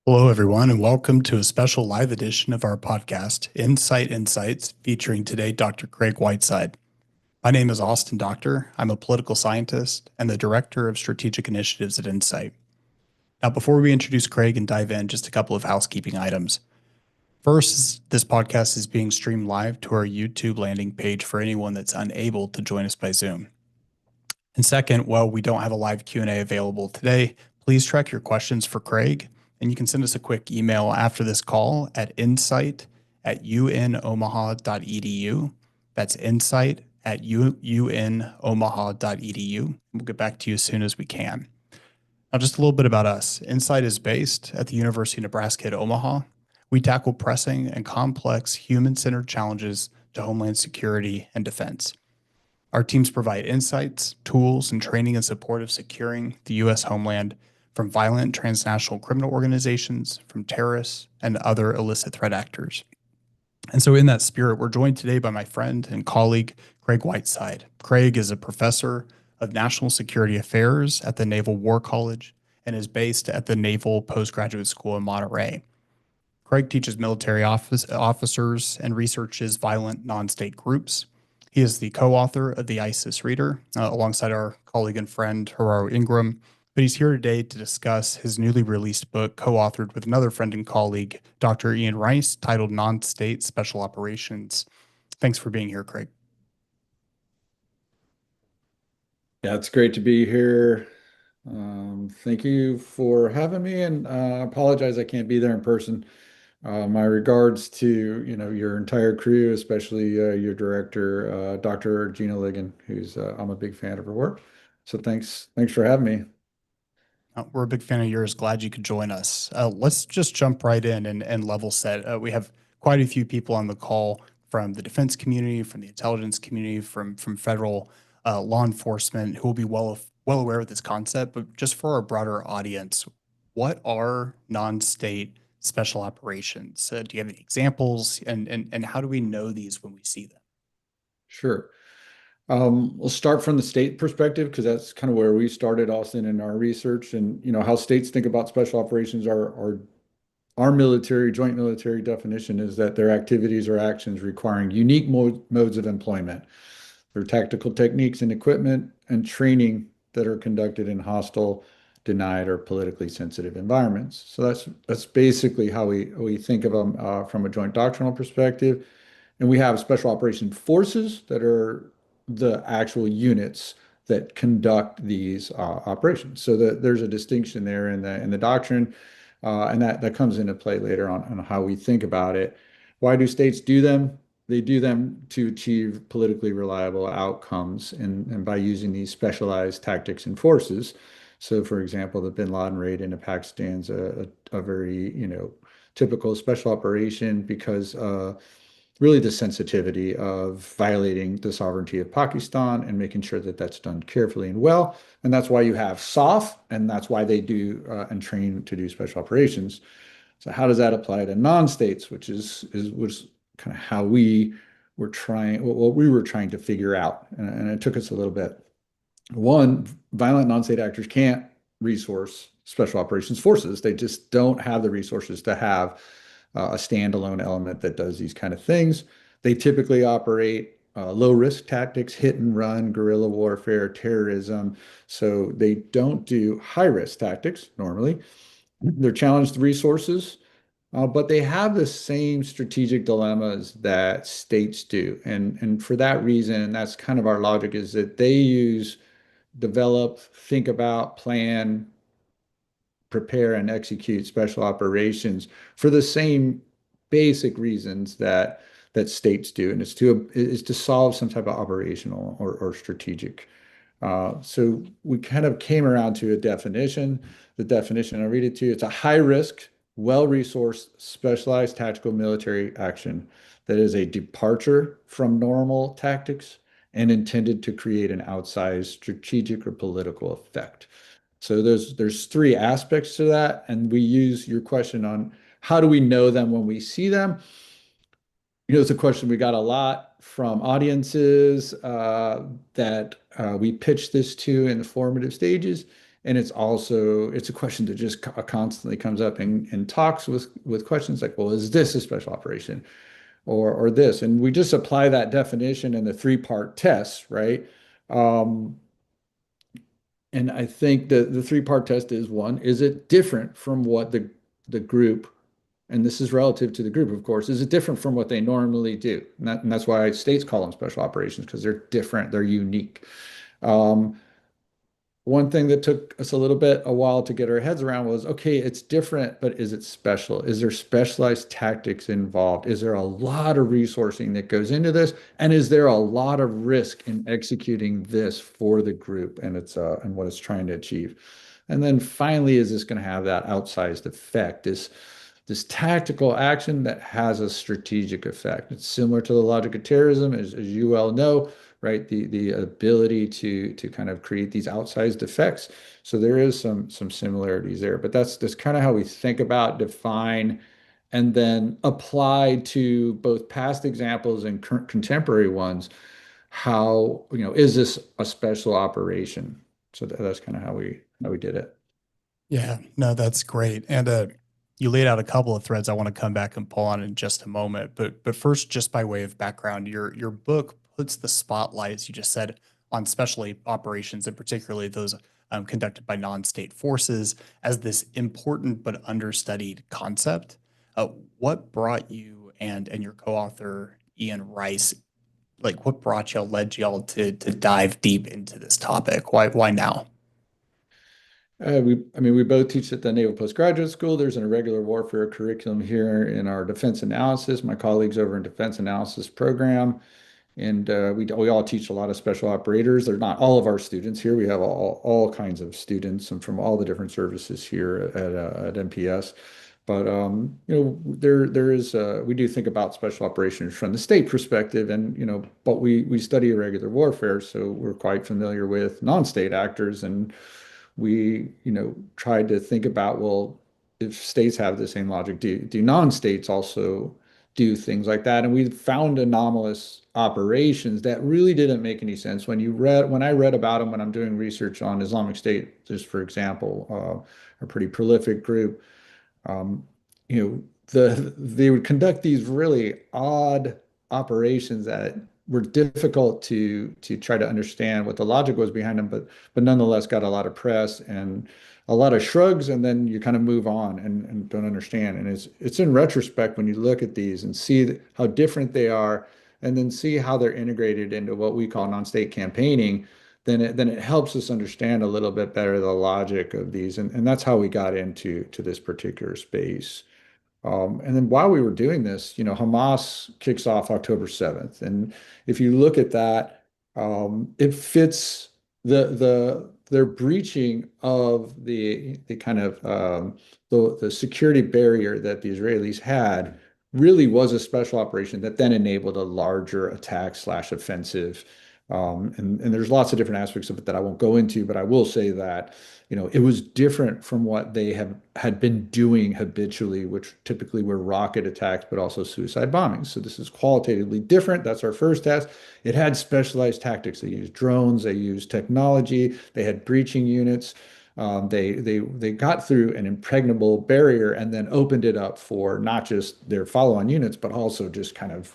Hello, everyone, and welcome to a special live edition of our podcast, NCITE Insights, featuring today Dr. Craig Whiteside. My name is Austin Doctor. I'm a political scientist and the Director of Strategic Initiatives at NCITE. Now, before we introduce Craig and dive in, just a couple of housekeeping items. First, this podcast is being streamed live to our YouTube landing page for anyone that's unable to join us by Zoom. And second, while we don't have a live Q&A available today, please track your questions for Craig, and you can send us a quick email after this call at insight@unomaha.edu. That's insight@unomaha.edu. We'll get back to you as soon as we can. Now, just a little bit about us. NCITE is based at the University of Nebraska at Omaha. We tackle pressing and complex human-centered challenges to homeland security and defense. Our teams provide insights, tools, and training in support of securing the U.S. homeland from violent transnational criminal organizations, from terrorists, and other illicit threat actors. And so, in that spirit, we're joined today by my friend and colleague, Craig Whiteside. Craig is a professor of national security affairs at the Naval War College and is based at the Naval Postgraduate School in Monterey. Craig teaches military officers and researches violent non-state groups. He is the co-author of the ISIS Reader, alongside our colleague and friend, Hararo Ingram. But he's here today to discuss his newly released book, co-authored with another friend and colleague, Dr. Ian Rice, titled Non-State Special Operations. Thanks for being here, Craig. Yeah, it's great to be here. Thank you for having me, and apologize I can't be there in person. My regards to your entire crew, especially your director, Dr. Gina Ligon, who's I'm a big fan of her work. So thanks for having me. We're a big fan of yours. Glad you could join us. Let's just jump right in and level set. We have quite a few people on the call from the defense community, from the intelligence community, from federal law enforcement who will be well aware of this concept. But just for our broader audience, what are non-state special operations? Do you have any examples, and how do we know these when we see them? Sure. We'll start from the state perspective because that's kind of where we started, Austin, in our research, and how states think about special operations are our military, joint military definition is that their activities or actions requiring unique modes of employment. Their tactical techniques and equipment and training that are conducted in hostile, denied, or politically sensitive environments. So that's basically how we think of them from a joint doctrinal perspective. And we have special operation forces that are the actual units that conduct these operations. So there's a distinction there in the doctrine, and that comes into play later on how we think about it. Why do states do them? They do them to achieve politically reliable outcomes and by using these specialized tactics and forces. So, for example, the bin Laden raid into Pakistan's a very, typical special operation because really the sensitivity of violating the sovereignty of Pakistan and making sure that that's done carefully and well. And that's why you have SOF, and that's why they do and train to do special operations. So how does that apply to non-states, which was kind of how we were trying, what we were trying to figure out, and it took us a little bit. One, violent non-state actors can't resource special operations forces. They just don't have the resources to have a standalone element that does these kind of things. They typically operate low risk tactics, hit and run, guerrilla warfare, terrorism. So they don't do high risk tactics normally. They're challenged resources, but they have the same strategic dilemmas that states do. And for that reason, that's kind of our logic is that they use, develop, think about, plan, prepare and execute special operations for the same basic reasons that states do, and it's to solve some type of operational or strategic. So we kind of came around to a definition. The definition, I'll read it to you. It's a high risk, well-resourced, specialized tactical military action that is a departure from normal tactics and intended to create an outsized strategic or political effect. So there's three aspects to that, and we use your question on how do we know them when we see them. It's a question we got a lot from audiences that we pitched this to in the formative stages, And it's a question that just constantly comes up in talks with questions like, well, is this a special operation or this? And we just apply that definition in the three-part test, right? Um, and I think the three-part test is one, is it different from what the group, and this is relative to the group, of course, is it different from what they normally do? And that's why states call them special operations, because they're different, they're unique. Um, One thing that took us a little bit a while to get our heads around was, okay, it's different, but is it special? Is there specialized tactics involved? Is there a lot of resourcing that goes into this? And is there a lot of risk in executing this for the group and and what it's trying to achieve? And then finally, is this going to have that outsized effect? Is this tactical action that has a strategic effect? It's similar to the logic of terrorism, as you well know, right? The ability to kind of create these outsized effects. So there is some similarities there, but that's kind of how we think about, define, and then apply to both past examples and current contemporary ones. How, is this a special operation? So that's kind of how we did it. Yeah, no, that's great. And you laid out a couple of threads I want to come back and pull on in just a moment. But first, just by way of background, your book puts the spotlight, as you just said, on special operations, and particularly those conducted by non-state forces, as this important but understudied concept. Uh, what brought you and your co-author Ian Rice, like what brought y'all, led y'all to dive deep into this topic? Why now? I mean, we both teach at the Naval Postgraduate School. There's an irregular warfare curriculum here in our defense analysis. My colleagues over in defense analysis program, and we all teach a lot of special operators. They're not all of our students here. We have all kinds of students and from all the different services here at NPS. But there is we do think about special operations from the state perspective, and but we study irregular warfare, so we're quite familiar with non-state actors, and we tried to think about, well, if states have the same logic, do non-states also do things like that? And we found anomalous operations that really didn't make any sense. When I read about them, when I'm doing research on Islamic State, just for example, a pretty prolific group, um, they would conduct these really odd operations that were difficult to try to understand what the logic was behind them, but nonetheless got a lot of press and a lot of shrugs, and then you kind of move on and don't understand. And it's in retrospect when you look at these and see how different they are, and then see how they're integrated into what we call non-state campaigning, then it helps us understand a little bit better the logic of these. And that's how we got into this particular space. And then while we were doing this, Hamas kicks off October 7th. And if you look at that, it fits their breaching of the kind of the security barrier that the Israelis had really was a special operation that then enabled a larger attack slash offensive. And there's lots of different aspects of it that I won't go into, but I will say that it was different from what they had been doing habitually, which typically were rocket attacks, but also suicide bombings. So this is qualitatively different. That's our first test. It had specialized tactics. They used drones, they used technology, they had breaching units. They got through an impregnable barrier and then opened it up for not just their follow-on units, but also just kind of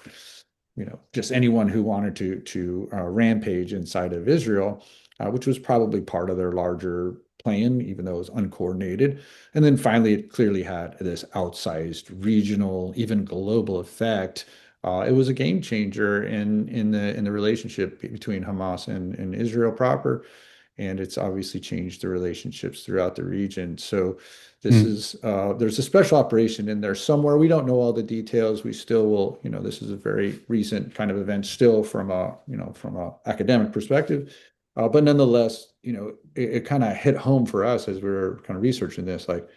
just anyone who wanted to rampage inside of Israel, which was probably part of their larger plan, even though it was uncoordinated. And then finally, it clearly had this outsized regional, even global effect. It was a game changer in the relationship between Hamas and Israel proper, and it's obviously changed the relationships throughout the region. So there's a special operation in there somewhere. We don't know all the details. We still will, this is a very recent kind of event still from a academic perspective. But nonetheless, it kind of hit home for us as we were kind of researching this, like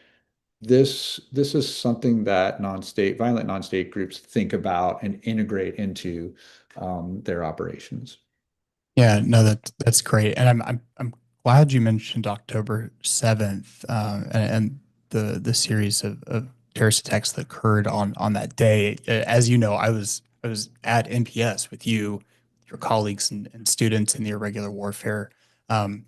this is something that violent non-state groups think about and integrate into their operations. Yeah, no, that's great, and I'm glad you mentioned October 7th, and the series of terrorist attacks that occurred on that day. As you know, I was at NPS with you, your colleagues and students in the irregular warfare. Um,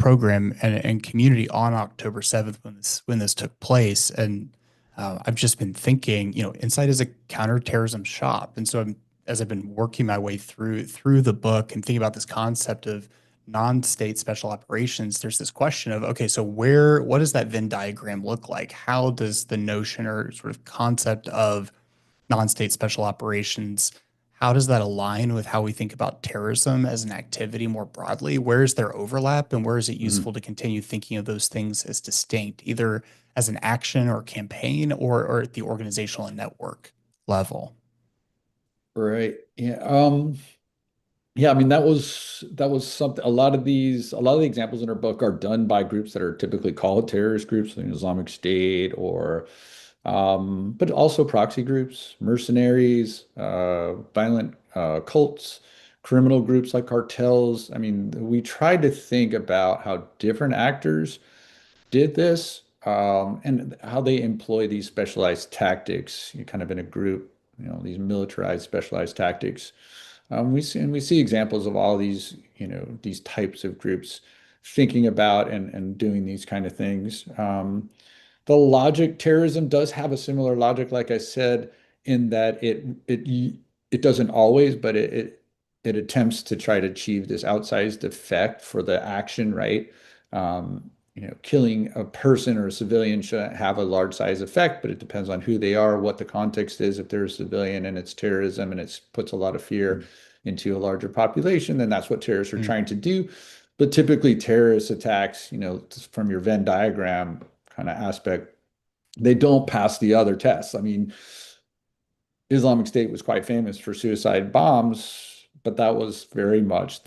program and community on October 7th when this took place. And I've just been thinking, NCITE is a counterterrorism shop. And so as I've been working my way through the book and thinking about this concept of non-state special operations, there's this question of, okay, so what does that Venn diagram look like? How does the notion or sort of concept of non-state special operations, how does that align with how we think about terrorism as an activity more broadly? Where is there overlap, and where is it Mhm. useful to continue thinking of those things as distinct, either as an action or campaign or at the organizational and network level? Right. Yeah. Yeah, I mean that was something. A lot of the examples in our book are done by groups that are typically called terrorist groups, like Islamic State, or but also proxy groups, mercenaries, violent cults, criminal groups like cartels. I mean, we tried to think about how different actors did this, and how they employ these specialized tactics, kind of in a group, these militarized specialized tactics. We see examples of all these, these types of groups thinking about and doing these kind of things. The logic, terrorism does have a similar logic, like I said, in that it doesn't always, but it attempts to try to achieve this outsized effect for the action, right? Killing a person or a civilian shouldn't have a large size effect, but it depends on who they are, what the context is. If they're a civilian and it's terrorism and it puts a lot of fear into a larger population, then that's what terrorists are Mm, trying to do. But typically, terrorist attacks, from your Venn diagram kind of aspect, they don't pass the other tests. I mean, Islamic State was quite famous for suicide bombs, but that was very much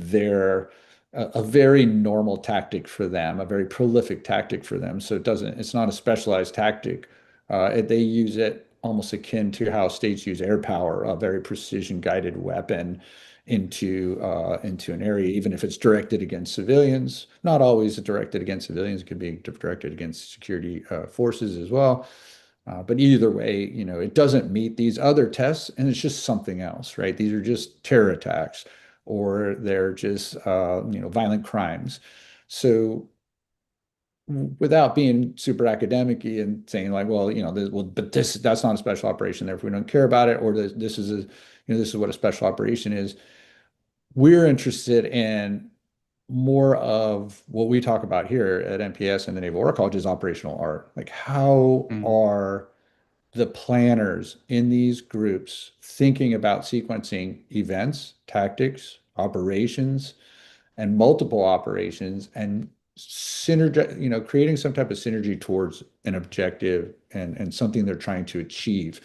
a very normal tactic for them, a very prolific tactic for them. So it's not a specialized tactic. They use it almost akin to how states use air power, a very precision guided weapon into an area, even if it's directed against civilians. Not always directed against civilians, it could be directed against security forces as well. But either way, it doesn't meet these other tests, and it's just something else, right? These are just terror attacks, or they're just violent crimes. So without being super academic-y and saying like, well, but that's not a special operation, therefore we don't care about it, or this is what a special operation is. We're interested in more of what we talk about here at NPS and the Naval War College is operational art. Like, how mm. are the planners in these groups thinking about sequencing events, tactics, operations, and multiple operations, and synergy, creating some type of synergy towards an objective and something they're trying to achieve.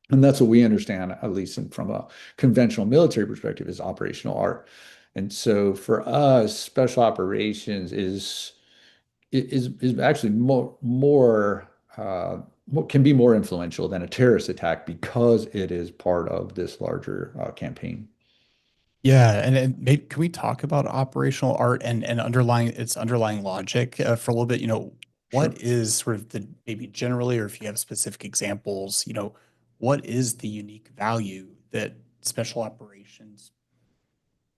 And that's what we understand, at least from a conventional military perspective, is operational art. And so for us, special operations is actually can be more influential than a terrorist attack because it is part of this larger campaign. Yeah, and maybe can we talk about operational art and underlying its underlying logic for a little bit? What Sure. is sort of the maybe generally, or if you have specific examples, what is the unique value that special operations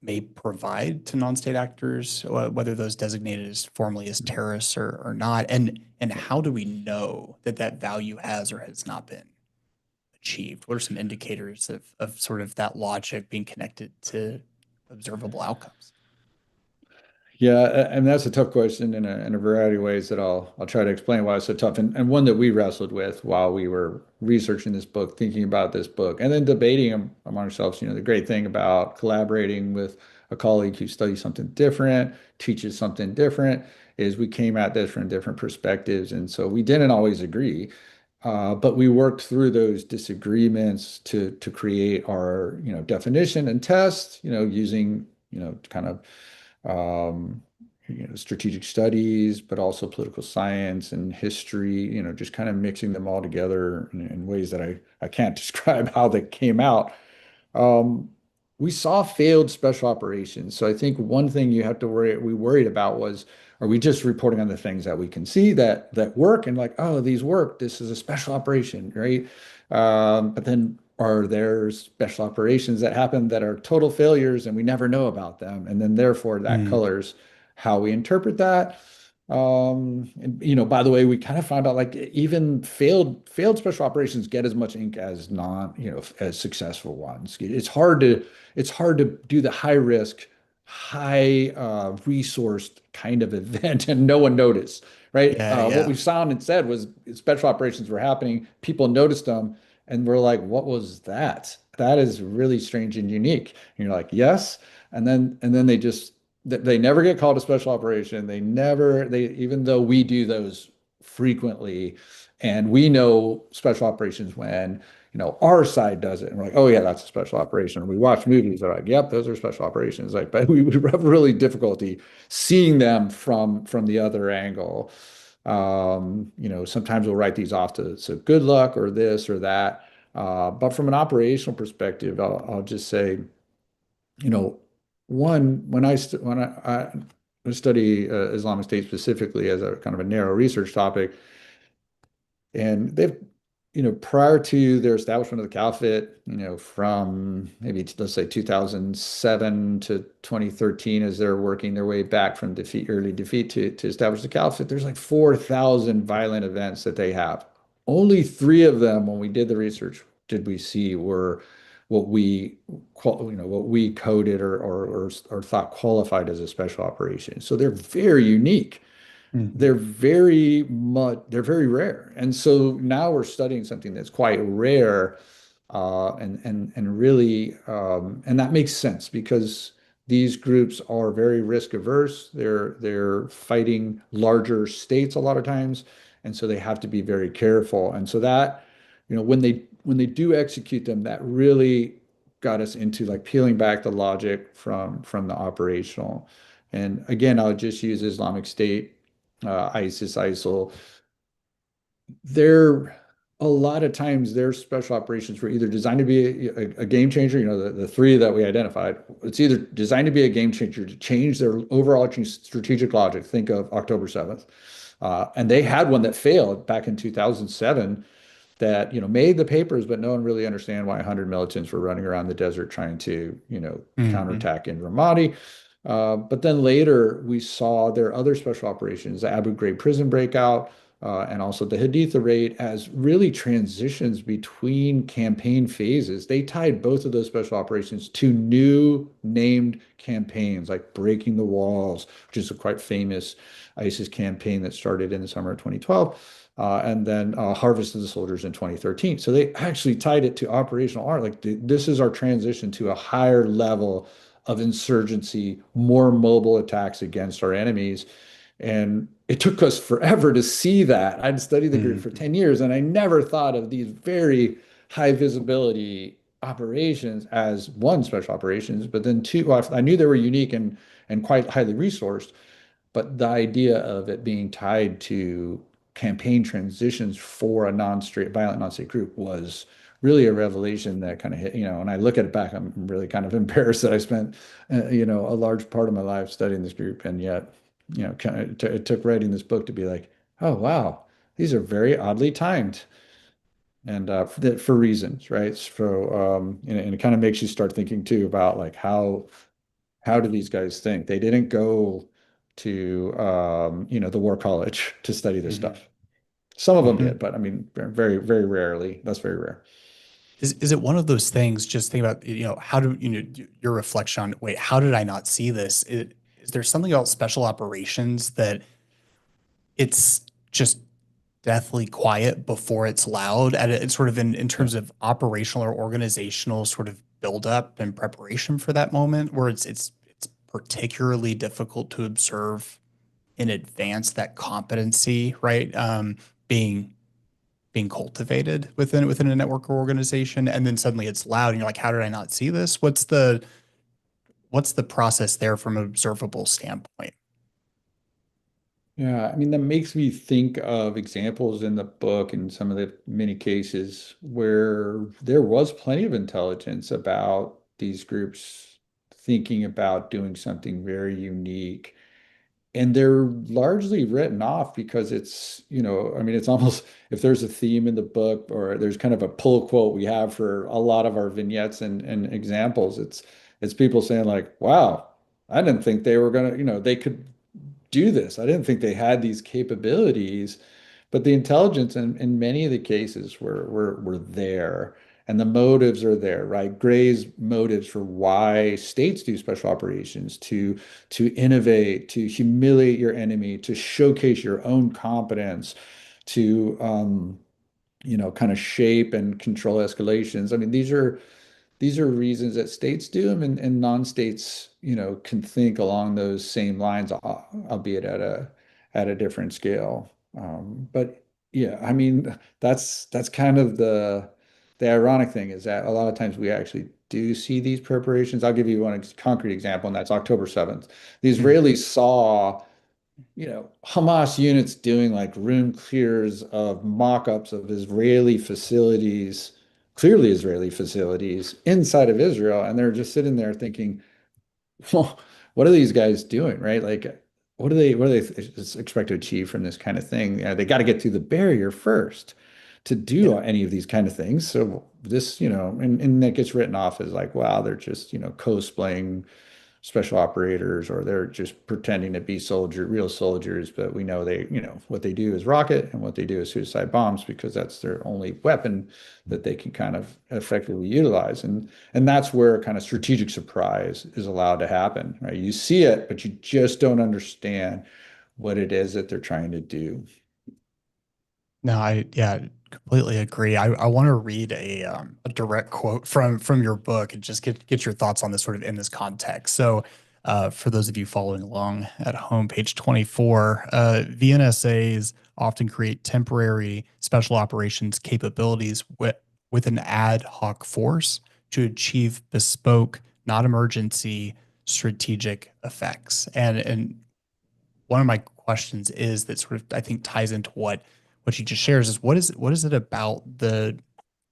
may provide to non-state actors, whether those designated as formally as terrorists or not, and how do we know that that value has or has not been achieved? What are some indicators of sort of that logic being connected to observable outcomes? Yeah, and that's a tough question in a variety of ways that I'll try to explain why it's so tough, and one that we wrestled with while we were researching this book, thinking about this book, and then debating among ourselves. The great thing about collaborating with a colleague who studies something different, teaches something different, is we came at this from different perspectives, and so we didn't always agree. But we worked through those disagreements to create our definition and test, using kind of um, strategic studies, but also political science and history, just kind of mixing them all together in ways that I can't describe how they came out. Um, we saw failed special operations. So I think one thing we worried about was, are we just reporting on the things that we can see that work and like, oh, these work, this is a special operation, right? But then are there special operations that happen that are total failures and we never know about them? And then therefore that Mm, colors how we interpret that. And, by the way, we kind of found out like even failed special operations get as much ink as as successful ones. It's hard to do the high risk, high resourced kind of event and no one noticed, right? Yeah, What yeah. we found and said was special operations were happening, people noticed them, and we're like, what was that? That is really strange and unique. And you're like, yes. And then they never get called a special operation. Even though we do those frequently, and we know special operations when, our side does it. And we're like, oh yeah, that's a special operation. And we watch movies, they're like, yep, those are special operations. Like, but we have really difficulty seeing them from the other angle. Sometimes we'll write these off to so good luck or this or that. But from an operational perspective, I'll just say, you know, one, when I study Islamic State specifically as a kind of a narrow research topic, and prior to their establishment of the caliphate, from maybe let's say 2007 to 2013, as they're working their way back from early defeat to establish the caliphate, there's like 4,000 violent events that they have. Only three of them, when we did the research, did we see were what we coded or thought qualified as a special operation. So they're very unique. Mhm. They're very rare. And so now we're studying something that's quite rare, and really, and that makes sense because these groups are very risk averse. They're fighting larger states a lot of times, and so they have to be very careful. And so that, when they do execute them, that really got us into like peeling back the logic from the operational. And again, I'll just use Islamic State, ISIS, ISIL. They're A lot of times their special operations were either designed to be a game changer, the three that we identified. It's either designed to be a game changer to change their overarching strategic logic. Think of October 7th. And they had one that failed back in 2007 that made the papers, but no one really understand why 100 militants were running around the desert trying to Mhm. counterattack in Ramadi. But then later we saw their other special operations, the Abu Ghraib prison breakout, and also the Haditha raid, as really transitions between campaign phases. They tied both of those special operations to new named campaigns, like Breaking the Walls, which is a quite famous ISIS campaign that started in the summer of 2012. And then Harvest of the Soldiers in 2013. So they actually tied it to operational art. Like this is our transition to a higher level of insurgency, more mobile attacks against our enemies. And it took us forever to see that. I'd studied the group for Mhm. 10 years and I never thought of these very high visibility operations as one, special operations, but then two, well, I knew they were unique and quite highly resourced. But the idea of it being tied to campaign transitions for a violent non-state group was really a revelation that kind of hit, and I look at it back, I'm really kind of embarrassed that I spent, a large part of my life studying this group. And yet, kind of it took writing this book to be like, oh, wow, these are very oddly timed. And for reasons, right? So, and it kind of makes you start thinking too about like how do these guys think? They didn't go to the War College to study this Mhm. stuff. Some of them did, Mhm. but I mean, very, very rarely. That's very rare. Is it one of those things? Just think about, how do your reflection on, wait, how did I not see this? Is there something about special operations that it's just deathly quiet before it's loud at it, it's sort of in Yeah. terms of operational or organizational sort of buildup and preparation for that moment where it's particularly difficult to observe in advance that competency, right? Being cultivated within a network or organization, and then suddenly it's loud, and you're like, how did I not see this? What's the process there from an observable standpoint? Yeah, I mean, that makes me think of examples in the book and some of the many cases where there was plenty of intelligence about these groups thinking about doing something very unique. And they're largely written off because I mean, it's almost, if there's a theme in the book or there's kind of a pull quote we have for a lot of our vignettes and examples, it's people saying like, wow, I didn't think they were gonna, they could do this. I didn't think they had these capabilities, but the intelligence in many of the cases were there, and the motives are there, right? Gray's motives for why states do special operations to innovate, to humiliate your enemy, to showcase your own competence, to kind of shape and control escalations. I mean, these are reasons that states do them, and non-states, can think along those same lines, albeit at a different scale. But yeah, I mean, that's kind of the ironic thing is that a lot of times we actually do see these preparations. I'll give you one concrete example, and that's October 7th. The Mm. Israelis saw Hamas units doing like room clears of mock-ups of Israeli facilities, clearly Israeli facilities inside of Israel. And they're just sitting there thinking, well, what are these guys doing, right? Like, what do they expect to achieve from this kind of thing? They got to get through the barrier first to Yeah. do any of these kind of things. So this, and that gets written off as like, wow, they're just, cosplaying special operators, or they're just pretending to be real soldiers. But we know what they do is rocket, and what they do is suicide bombs, because that's their only weapon that they can kind of effectively utilize. And that's where kind of strategic surprise is allowed to happen, right? You see it, but you just don't understand what it is that they're trying to do. No, yeah, completely agree. I want to read a direct quote from your book and just get your thoughts on this sort of in this context. So, for those of you following along at home, page 24, VNSAs often create temporary special operations capabilities with an ad hoc force to achieve bespoke, not emergency, strategic effects. And one of my questions is that sort of I think ties into what she just shares is what is it about the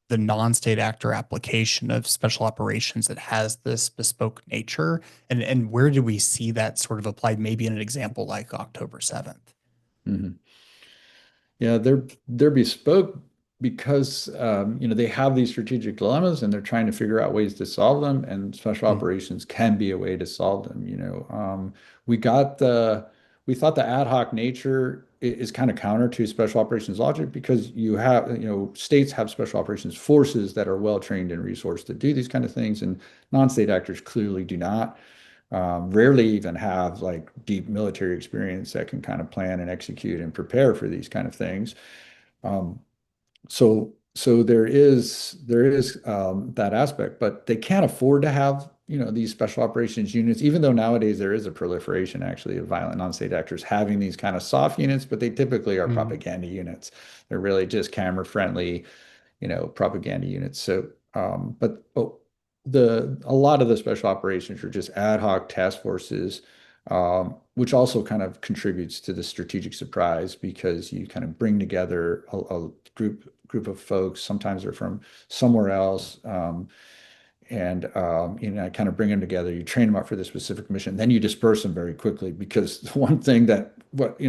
non-state actor application of special operations that has this bespoke nature, and where do we see that sort of applied maybe in an example like October 7th? Mhm. Yeah, they're bespoke because they have these strategic dilemmas, and they're trying to figure out ways to solve them, and special Mm, operations can be a way to solve them. We got we thought the ad hoc nature is kind of counter to special operations logic, because states have special operations forces that are well trained and resourced to do these kind of things, and non-state actors clearly do not. Rarely even have like deep military experience that can kind of plan and execute and prepare for these kind of things. Um, so there is that aspect, but they can't afford to have these special operations units, even though nowadays there is a proliferation actually of violent non-state actors having these kind of soft units, but they typically are mm, propaganda units. They're really just camera friendly, propaganda units. So, but a lot of the special operations are just ad hoc task forces, which also kind of contributes to the strategic surprise, because you kind of bring together a group of folks. Sometimes they're from somewhere else. And kind of bring them together. You train them up for this specific mission, then you disperse them very quickly, because the one thing that what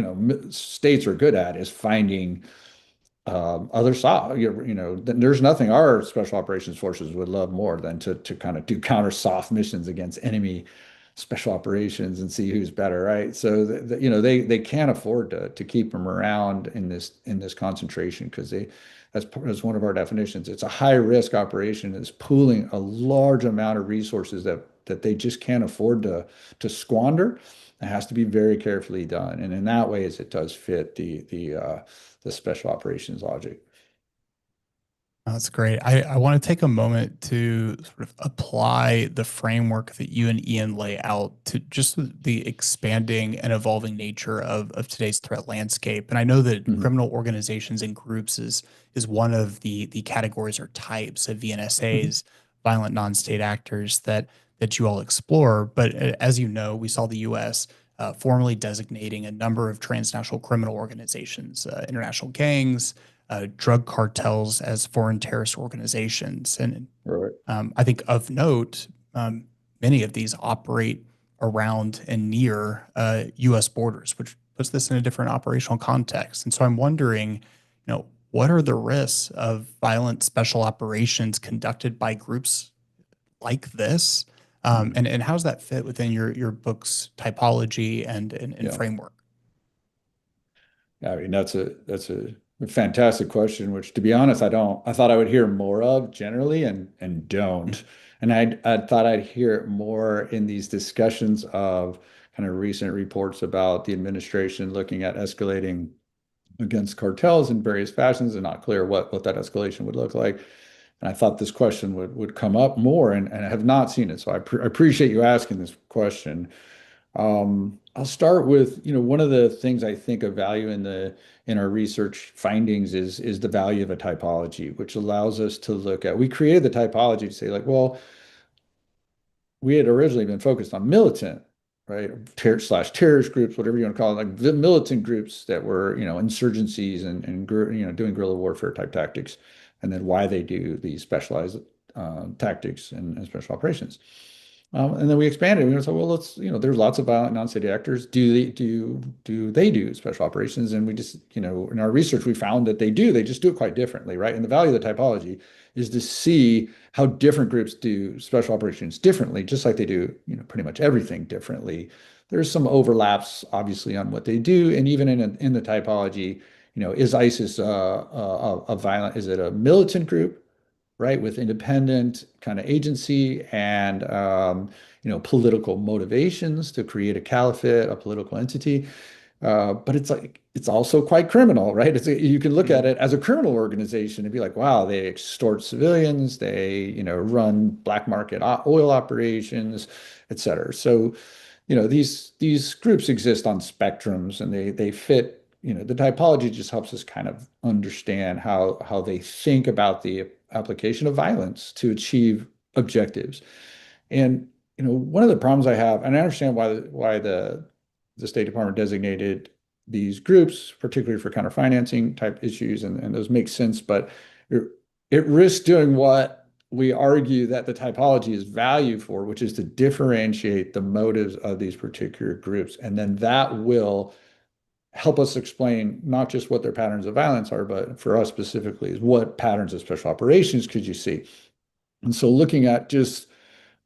states are good at is finding other soft, there's nothing our special operations forces would love more than to kind of do counter soft missions against enemy special operations and see who's better, right? So they can't afford to keep them around in this concentration, because that's one of our definitions. It's a high risk operation. It's pooling a large amount of resources that they just can't afford to squander. It has to be very carefully done, and in that ways, it does fit the special operations logic. that's great. I want to take a moment to sort of apply the framework that you and Ian lay out to just the expanding and evolving nature of today's threat landscape. And I know that Mhm. criminal organizations and groups is one of the categories or types of Mhm. VNSAs, violent non-state actors that you all explore. But as you know, we saw the U.S. Formally designating a number of transnational criminal organizations, international gangs, drug cartels as foreign terrorist organizations. And Right. I think of note, many of these operate around and near U.S. borders, which puts this in a different operational context. And so I'm wondering, what are the risks of violent special operations conducted by groups like this? Mhm. And how does that fit within your book's typology and Yeah. framework? I mean, that's a fantastic question, which to be honest, I thought I would hear more of generally and don't. And I thought I'd hear it more in these discussions of kind of recent reports about the administration looking at escalating against cartels in various fashions and not clear what that escalation would look like. And I thought this question would come up more and I have not seen it. So I appreciate you asking this question. I'll start with, one of the things I think of value in our research findings is the value of a typology, which allows us to look at, we created the typology to say like, well, we had originally been focused on militant, right? Terrorist groups, whatever you want to call it, like the militant groups that were, insurgencies and doing guerrilla warfare type tactics, and then why they do these specialized tactics and special operations. And then we expanded. We were like, well, there's lots of violent non-state actors. Do they do special operations? And we just, in our research, we found that they do. They just do it quite differently, right? And the value of the typology is to see how different groups do special operations differently, just like they do, pretty much everything differently. There's some overlaps, obviously, on what they do, and even in the typology, is ISIS a violent? Is it a militant group? Right, with independent kind of agency and political motivations to create a caliphate, a political entity. But it's also quite criminal, right? You can look at Mhm. it as a criminal organization and be like, wow, they extort civilians, they run black market oil operations, et cetera. So these groups exist on spectrums and they fit, the typology just helps us kind of understand how they think about the application of violence to achieve objectives. And one of the problems I have, and I understand why the State Department designated these groups, particularly for counterfinancing type issues, and those make sense, but it, it risks doing what we argue that the typology is valued for, which is to differentiate the motives of these particular groups. And then that will help us explain not just what their patterns of violence are, but for us specifically, is what patterns of special operations could you see? And so looking at just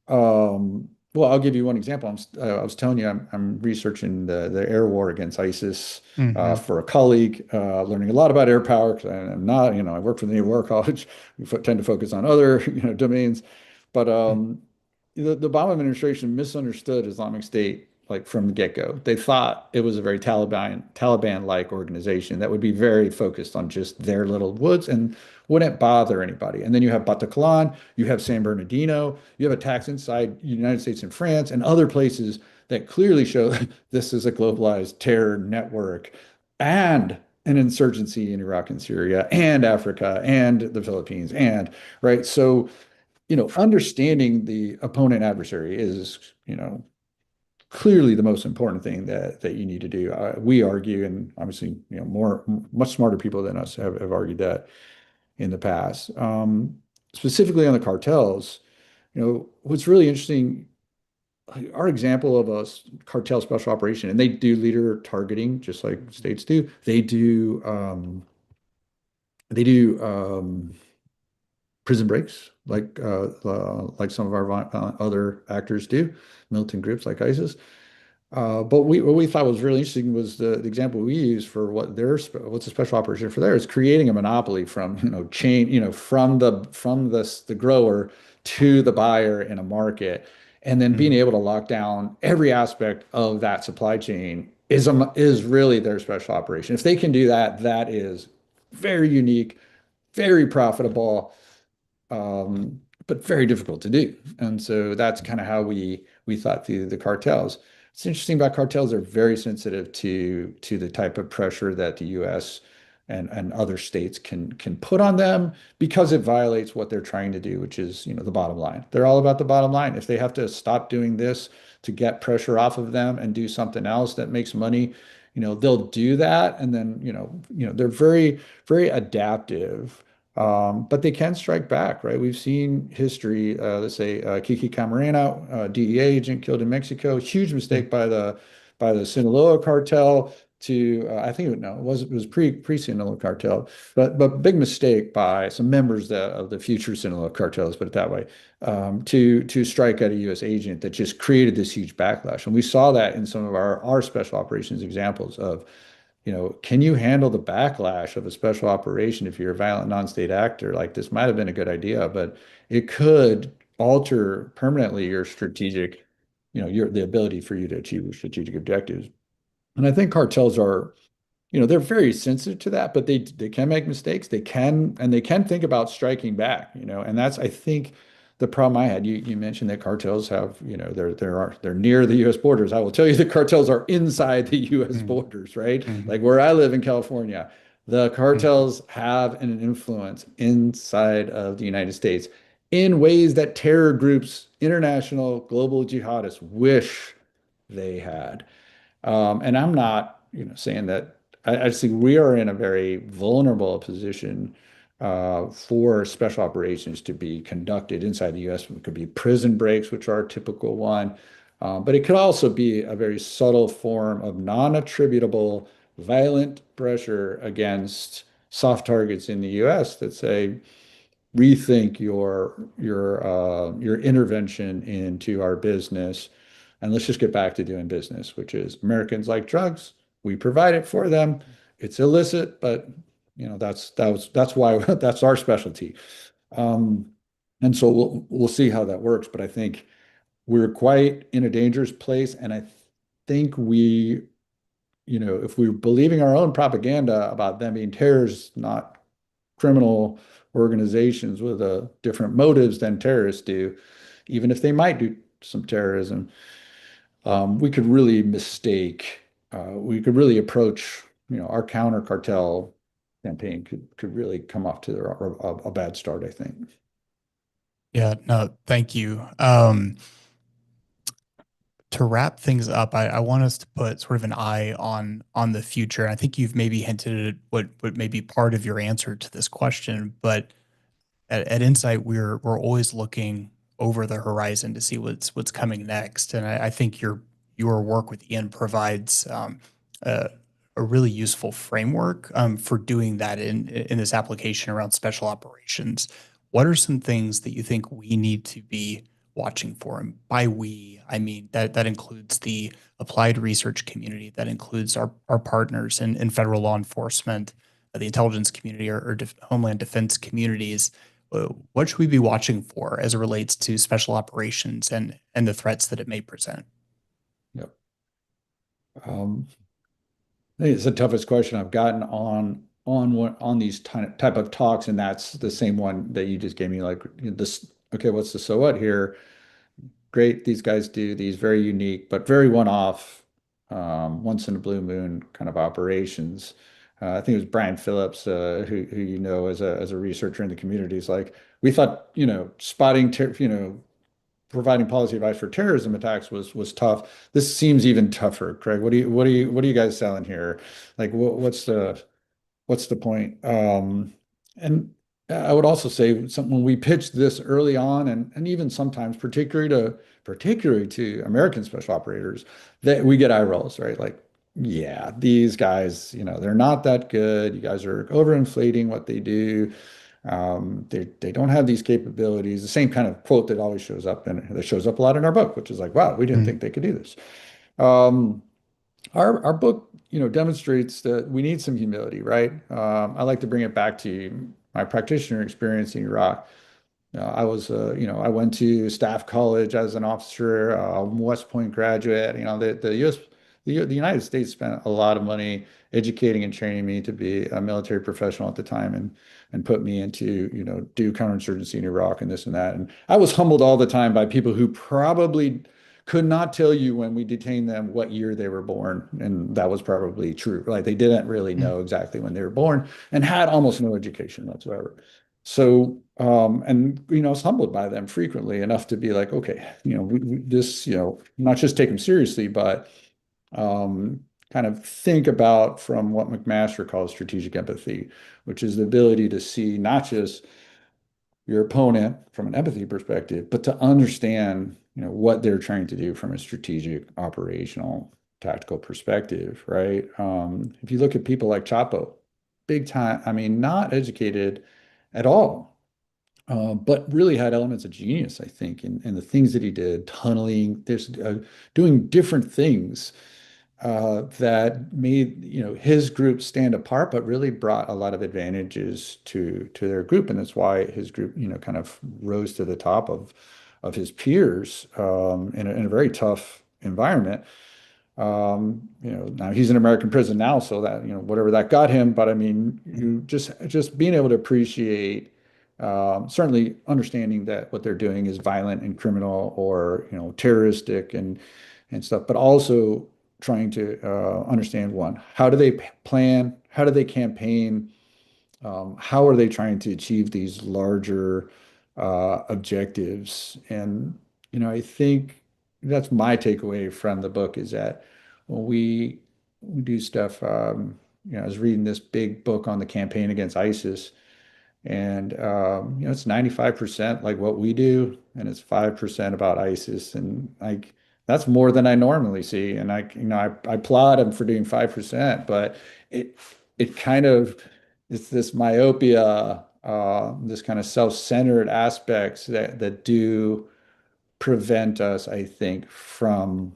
well, I'll give you one example. I was telling you I'm researching the air war against ISIS Mhm. for a colleague, learning a lot about air power because I'm not, I work for the Naval War College. We tend to focus on other, domains. But the Obama administration misunderstood Islamic State like from the get-go. They thought it was a very Taliban-like organization that would be very focused on just their little woods and wouldn't bother anybody. And then you have Bataclan, you have San Bernardino, you have attacks inside the United States and France and other places that clearly show that this is a globalized terror network and an insurgency in Iraq and Syria and Africa and the Philippines and right. So, understanding the opponent adversary is, clearly the most important thing that you need to do. We argue, and obviously, much smarter people than us have argued that in the past. Specifically on the cartels, what's really interesting, our example of a cartel special operation, and they do leader targeting just like states do. They do prison breaks like some of our other actors do, militant groups like ISIS. But what we thought was really interesting was the example we used for what's a special operation for there is creating a monopoly from chain from the grower to the buyer in a market, and then being Mhm. able to lock down every aspect of that supply chain is really their special operation. If they can do that, that is very unique, very profitable, but very difficult to do. And so that's kind of how we thought through the cartels. It's interesting about cartels; they're very sensitive to the type of pressure that the U.S. and other states can put on them because it violates what they're trying to do, which is the bottom line. They're all about the bottom line. If they have to stop doing this to get pressure off of them and do something else that makes money, they'll do that. And then they're very very adaptive. But they can strike back, right? We've seen history. Let's say Kiki Camarena, DEA agent killed in Mexico. Huge mistake by the Sinaloa cartel to I think it was pre Sinaloa cartel, but big mistake by some members of the future Sinaloa cartel, let's put it that way, to strike at a U.S. agent that just created this huge backlash. And we saw that in some of our special operations examples of can you handle the backlash of a special operation if you're a violent non-state actor? Like this might have been a good idea, but it could alter permanently your strategic, the ability for you to achieve your strategic objectives. And I think cartels are, they're very sensitive to that, but they can make mistakes. They can think about striking back, and that's, I think, the problem I had. You mentioned that cartels have, they're near the US borders. I will tell you the cartels are inside the US Mm, borders, right? mhm, Like where I live in California, the mhm. cartels have an influence inside of the United States in ways that terror groups, international global jihadists wish they had. And I'm not, saying that. I see we are in a very vulnerable position for special operations to be conducted inside the U.S. It could be prison breaks, which are a typical one, but it could also be a very subtle form of non-attributable violent pressure against soft targets in the U.S. that say, rethink your intervention into our business, and let's just get back to doing business, which is Americans like drugs. We provide it for them. It's illicit, but that's why that's our specialty. Um, and so we'll see how that works. But I think we're quite in a dangerous place, and I think if we're believing our own propaganda about them being terrorists, not criminal organizations with different motives than terrorists do, even if they might do some terrorism, we could really we could really approach, our counter cartel campaign could really come off to a bad start, I think. Yeah, no, thank you. To wrap things up, I want us to put sort of an eye on the future. I think you've maybe hinted at what may be part of your answer to this question, but at Insight, we're always looking over the horizon to see what's coming next. And I think your work with Ian provides a, a really useful framework for doing that in this application around special operations. What are some things that you think we need to be watching for? And by we, I mean that includes the applied research community, that includes our partners in federal law enforcement, the intelligence community, or Homeland Defense communities. What should we be watching for as it relates to special operations and the threats that it may present? Yep. Um, I think it's the toughest question I've gotten on these type of talks, and that's the same one that you just gave me. Like this, okay, what's the so what here? Great, these guys do these very unique but very one-off, once in a blue moon kind of operations. I think it was Brian Phillips, who as a researcher in the community, is like, we thought, spotting, providing policy advice for terrorism attacks was tough. This seems even tougher. Craig, what are you guys selling here? Like, what's the point? And I would also say something, when we pitched this early on, and even sometimes particularly to American special operators, that we get eye rolls, right? Like, yeah, these guys, they're not that good. You guys are overinflating what they do. They don't have these capabilities. The same kind of quote that always shows up, and that shows up a lot in our book, which is like, wow, we didn't think Mm, they could do this. Um, our book, demonstrates that we need some humility, right? I like to bring it back to my practitioner experience in Iraq. I went to staff college as an officer, West Point graduate. The United States spent a lot of money educating and training me to be a military professional at the time, and put me into, do counterinsurgency in Iraq and this and that. And I was humbled all the time by people who probably could not tell you when we detained them what year they were born, and that was probably true. Like they didn't really mm, know exactly when they were born and had almost no education whatsoever. So, and I was humbled by them frequently enough to be like, okay, this, not just take them seriously, but um, kind of think about from what McMaster calls strategic empathy, which is the ability to see not just your opponent from an empathy perspective, but to understand, what they're trying to do from a strategic, operational, tactical perspective, right? If you look at people like Chapo, big time, I mean, not educated at all, but really had elements of genius, I think, in the things that he did, tunneling, doing different things. that made, his group stand apart, but really brought a lot of advantages to their group. And that's why his group, kind of rose to the top of his peers in a very tough environment. Now he's in American prison now, so that, whatever that got him, but I mean, you just being able to appreciate, certainly understanding that what they're doing is violent and criminal or, terroristic and stuff, but also trying to understand one, how do they plan? How do they campaign? How are they trying to achieve these larger objectives? And, I think that's my takeaway from the book is that when we do stuff, I was reading this big book on the campaign against ISIS, and it's 95% like what we do, and it's 5% about ISIS, and like that's more than I normally see. And I applaud him for doing 5%, but it it kind of it's this myopia, this kind of self-centered aspects that do prevent us, I think, from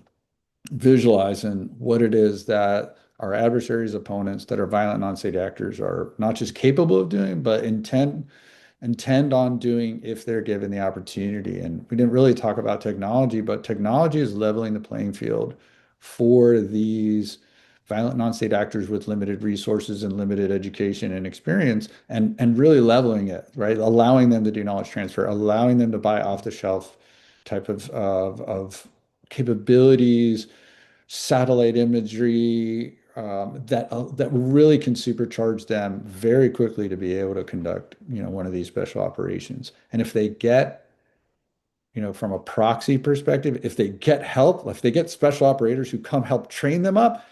visualizing what it is that our adversaries, opponents that are violent non-state actors are not just capable of doing, but intend on doing if they're given the opportunity. And we didn't really talk about technology, but technology is leveling the playing field for these violent non-state actors with limited resources and limited education and experience, and really leveling it, right? Allowing them to do knowledge transfer, allowing them to buy off the shelf type of capabilities, satellite imagery, that really can supercharge them very quickly to be able to conduct, one of these special operations. And if they get, from a proxy perspective, if they get help, if they get special operators who come help train them up,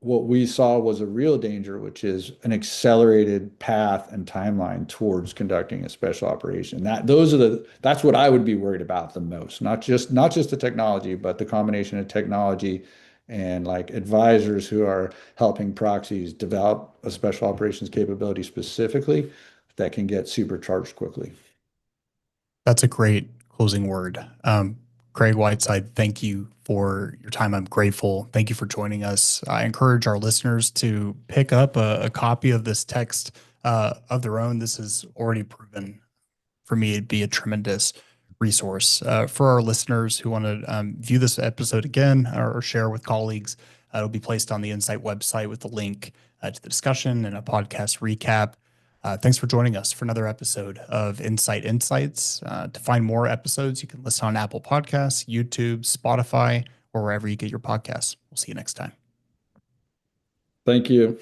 what we saw was a real danger, which is an accelerated path and timeline towards conducting a special operation. That's what I would be worried about the most, not just the technology, but the combination of technology and like advisors who are helping proxies develop a special operations capability specifically that can get supercharged quickly. That's a great closing word. Craig Whiteside, thank you for your time. I'm grateful. Thank you for joining us. I encourage our listeners to pick up a copy of this text of their own. This has already proven for me to be a tremendous resource. For our listeners who want to view this episode again or share with colleagues, it'll be placed on the NCITE website with the link to the discussion and a podcast recap. Thanks for joining us for another episode of NCITE Insights. To find more episodes, you can listen on Apple Podcasts, YouTube, Spotify, or wherever you get your podcasts. We'll see you next time. Thank you.